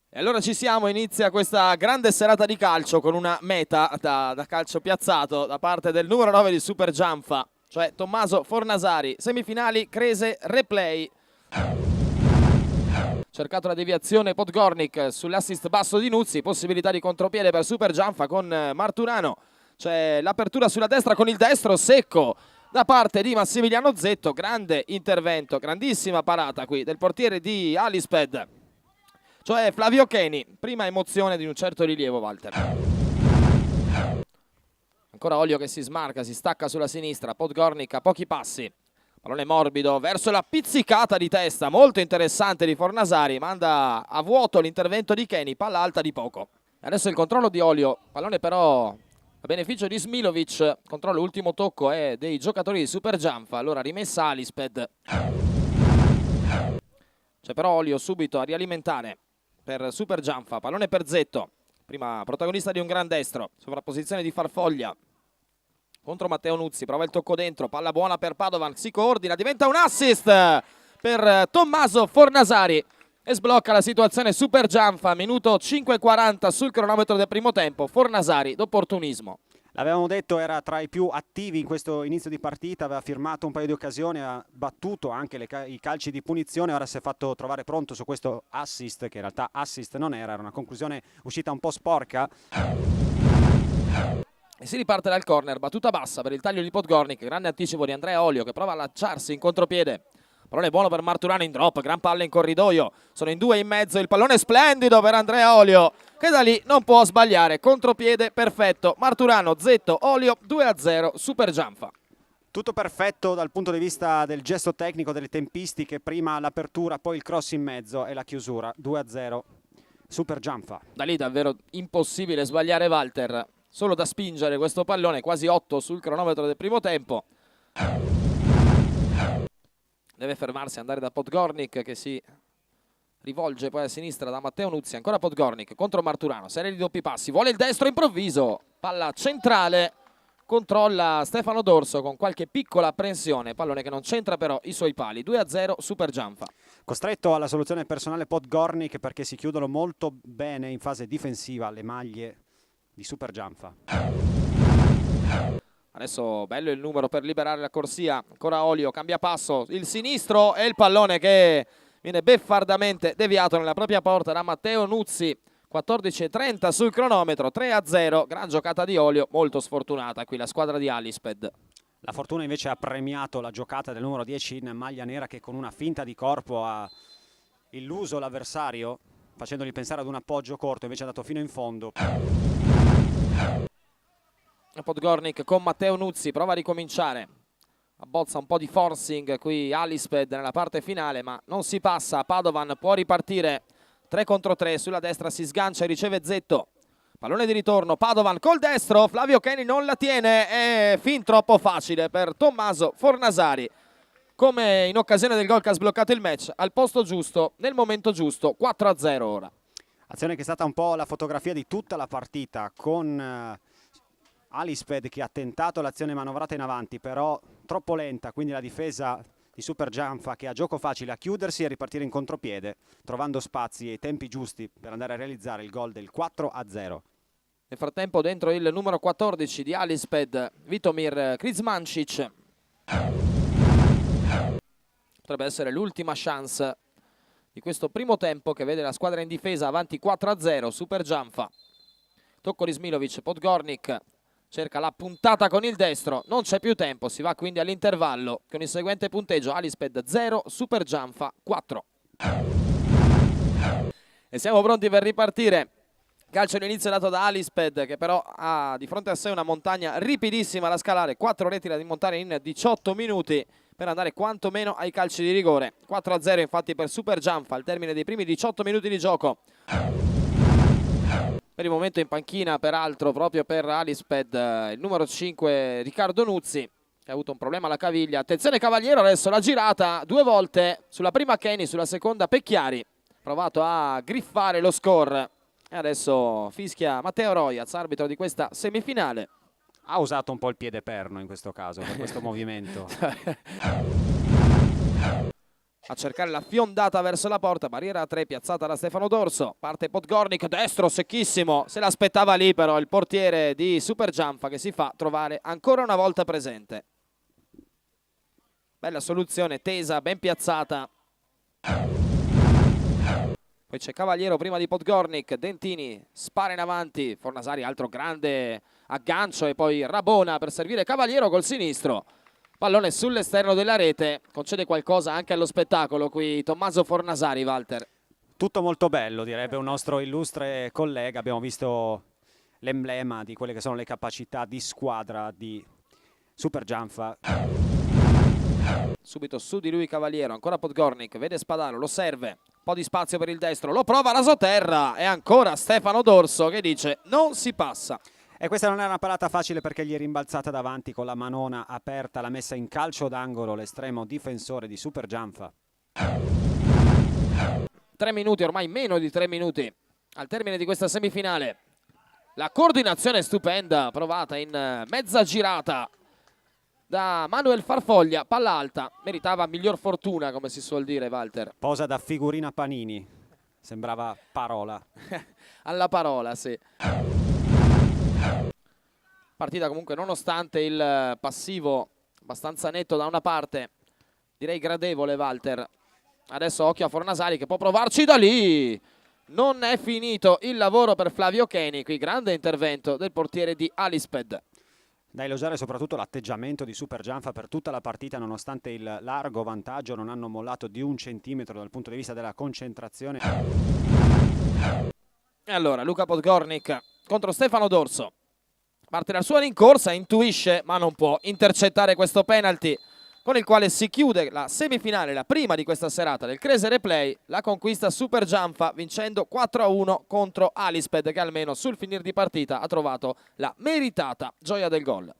E allora ci siamo, inizia questa grande serata di calcio con una meta da calcio piazzato da parte del numero 9 di Super Gianfa, cioè Tommaso Fornasari. Semifinali, Crese, replay. Cercato la deviazione Podgornik sull'assist basso di Nuzzi, possibilità di contropiede per Super Gianfa con Marturano. C'è l'apertura sulla destra con il destro secco da parte di Massimiliano Zetto. Grande intervento, grandissima parata qui del portiere di Alisped, cioè Flavio Cheni. Prima emozione di un certo rilievo, Walter. Ancora Olio che si smarca, si stacca sulla sinistra. Podgornik a pochi passi. Pallone morbido verso la pizzicata di testa, molto interessante di Fornasari. Manda a vuoto l'intervento di Cheni, palla alta di poco. Adesso il controllo di Olio, pallone però a beneficio di Smilovic. Controllo, ultimo tocco è dei giocatori di Super Gianfa. Allora rimessa Alisped. C'è però Olio subito a rialimentare per Super Gianfa. Pallone per Zetto, prima protagonista di un gran destro. Sovrapposizione di Farfoglia contro Matteo Nuzzi, prova il tocco dentro, palla buona per Padovan, si coordina, diventa un assist per Tommaso Fornasari e sblocca la situazione Super Gianfa. Minuto 5:40 sul cronometro del primo tempo. Fornasari d'opportunismo. L'avevamo detto, era tra i più attivi in questo inizio di partita, aveva firmato un paio di occasioni, ha battuto anche i calci di punizione, ora si è fatto trovare pronto su questo assist, che in realtà assist non era una conclusione uscita un po' sporca. E si riparte dal corner, battuta bassa per il taglio di Podgornik, grande anticipo di Andrea Olio che prova a lanciarsi in contropiede. Pallone buono per Marturano in drop, gran palla in corridoio, sono in due in mezzo, il pallone splendido per Andrea Olio che da lì non può sbagliare, contropiede perfetto. Marturano, Zetto, Olio, 2-0 Super Gianfa. Tutto perfetto dal punto di vista del gesto tecnico, delle tempistiche, prima l'apertura, poi il cross in mezzo e la chiusura, 2-0 Super Gianfa. Da lì davvero impossibile sbagliare Walter, solo da spingere questo pallone, quasi 8 sul cronometro del primo tempo. Deve fermarsi, andare da Podgornik che si rivolge poi a sinistra da Matteo Nuzzi. Ancora Podgornik contro Marturano, serie di doppi passi, vuole il destro improvviso, palla centrale, controlla Stefano D'Orso con qualche piccola apprensione, pallone che non c'entra però i suoi pali. 2-0 Super Gianfa. Costretto alla soluzione personale Podgornik perché si chiudono molto bene in fase difensiva le maglie di Super Gianfa. Adesso bello il numero per liberare la corsia. Ancora Olio, cambia passo, il sinistro e il pallone che viene beffardamente deviato nella propria porta da Matteo Nuzzi. 14:30 sul cronometro, 3-0. Gran giocata di Olio, molto sfortunata qui la squadra di Alisped. La fortuna invece ha premiato la giocata del numero 10 in maglia nera che con una finta di corpo ha illuso l'avversario facendogli pensare ad un appoggio corto, invece è andato fino in fondo. Podgornik con Matteo Nuzzi, prova a ricominciare, abbozza un po' di forcing qui Alisped nella parte finale ma non si passa. Padovan può ripartire 3 contro 3, sulla destra si sgancia e riceve Zetto, pallone di ritorno, Padovan col destro, Flavio Cheni non la tiene, è fin troppo facile per Tommaso Fornasari. Come in occasione del gol che ha sbloccato il match, al posto giusto, nel momento giusto. 4-0 ora. Azione che è stata un po' la fotografia di tutta la partita, con Alisped che ha tentato l'azione manovrata in avanti, però troppo lenta, quindi la difesa di Super Gianfa che ha gioco facile a chiudersi e ripartire in contropiede, trovando spazi e tempi giusti per andare a realizzare il gol del 4-0. Nel frattempo dentro il numero 14 di Alisped, Vitomir Krizmancic. Potrebbe essere l'ultima chance di questo primo tempo che vede la squadra in difesa avanti 4-0 Super Gianfa. Tocco di Smilovic, Podgornik cerca la puntata con il destro, non c'è più tempo, si va quindi all'intervallo con il seguente punteggio: Alisped 0, Super Gianfa 4. E siamo pronti per ripartire. Calcio all'inizio dato da Alisped che però ha di fronte a sé una montagna ripidissima da scalare, 4 reti da dimontare in 18 minuti per andare quantomeno ai calci di rigore. 4-0 infatti per Super Gianfa al termine dei primi 18 minuti di gioco. Per il momento in panchina peraltro proprio per Alisped il numero 5 Riccardo Nuzzi che ha avuto un problema alla caviglia. Attenzione Cavaliero, adesso la girata 2 volte, sulla prima Cheni, sulla seconda Pecchiari, provato a griffare lo score e adesso fischia Matteo Roiaz, arbitro di questa semifinale. Ha usato un po' il piede perno in questo caso, per questo movimento. a cercare la fiondata verso la porta, barriera a 3 piazzata da Stefano D'Orso, parte Podgornik, destro secchissimo, se l'aspettava lì però il portiere di Super Gianfa che si fa trovare ancora una volta presente. Bella soluzione, tesa, ben piazzata. Poi c'è Cavaliero prima di Podgornik, Dentini spara in avanti, Fornasari altro grande aggancio e poi Rabona per servire Cavaliero col sinistro. Pallone sull'esterno della rete, concede qualcosa anche allo spettacolo qui Tommaso Fornasari, Walter. Tutto molto bello, direbbe un nostro illustre collega. Abbiamo visto l'emblema di quelle che sono le capacità di squadra di Super Gianfa. Subito su di lui Cavaliero, ancora Podgornik, vede Spadaro, lo serve, un po' di spazio per il destro, lo prova rasoterra e ancora Stefano D'Orso che dice non si passa. E questa non è una parata facile perché gli è rimbalzata davanti con la manona aperta, l'ha messa in calcio d'angolo l'estremo difensore di Super Gianfa. 3 minuti, ormai meno di 3 minuti al termine di questa semifinale. La coordinazione stupenda provata in mezza girata da Manuel Farfoglia, palla alta, meritava miglior fortuna come si suol dire, Walter. Posa da figurina Panini, sembrava parola. Alla parola, sì. Partita comunque nonostante il passivo abbastanza netto da una parte, direi gradevole, Walter. Adesso occhio a Fornasari che può provarci da lì. Non è finito il lavoro per Flavio Cheni, qui grande intervento del portiere di Alisped. Da elogiare soprattutto l'atteggiamento di Super Gianfa per tutta la partita, nonostante il largo vantaggio non hanno mollato di 1 centimetro dal punto di vista della concentrazione. E allora Luca Podgornik contro Stefano D'Orso. Parte la sua rincorsa, intuisce ma non può intercettare questo penalty con il quale si chiude la semifinale, la prima di questa serata del Crazy Replay. La conquista Super Gianfa vincendo 4-1 contro Alisped che almeno sul finire di partita ha trovato la meritata gioia del gol.